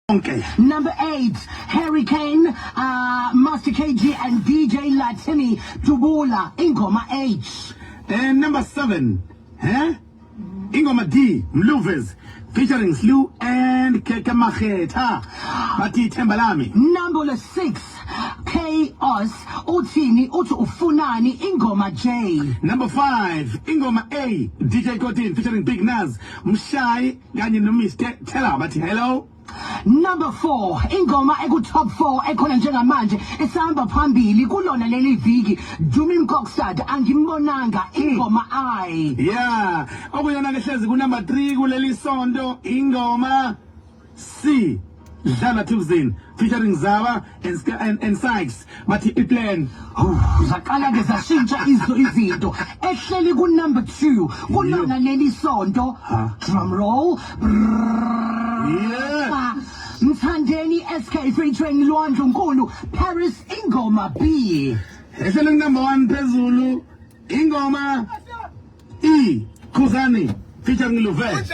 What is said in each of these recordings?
Okay. Number 8, Hurricane, Master KG and DJ Latini Tubula, Ingoma H. And number 7, Ingoma D, Mluves, featuring Slu and Kekamacheta, Mati Tembalami. Number 6, Chaos, Utini, Utu Ufunani, Ingoma J. Number 5, Ingoma A, DJ Kotin, featuring Big Naz, Mshai, Ganyan Numis, Tella, Mati Hello. Number 4, Ingoma Egu Top 4 ekhona njengamanje esihamba phambili kulona leli viki Dumi Mkokstad angimbonanga Ingoma I. Yeah, okuyona ke hlezi ku number 3 kuleli sonto Ingoma C, Dlala Tuesday, featuring Zaba and Sykes, Mati Plan. Zakala ke zashintsha izinto ehleli ku number 2 kulona leli sonto. Drum roll. Yeah. Mthandeni SK featuring Lwandle Nkulu, Paris Ingoma B. Ehleli number 1 phezulu Ingoma E, Ukhuzani, featuring Luvet.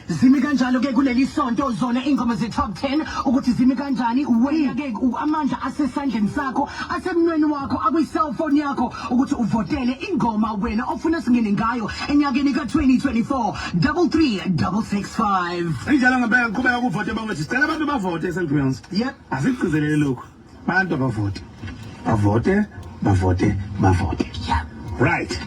Zimi kanjalo ke kuleli sonto zona ingoma ze top 10 ukuthi zimi kanjani wena ke amandla asesandleni sakho asemnweni wakho akwi cellphone yakho ukuthi uvotele ingoma wena ofuna singene ngayo enyakeni ka 2024 33665. Injalo ngempela ngiqhubeka ukuvote bakwethu sicela abantu bavote selfie. Yep. Asikugcizelele lokho. Abantu abavote. Bavote. Yeah. Right.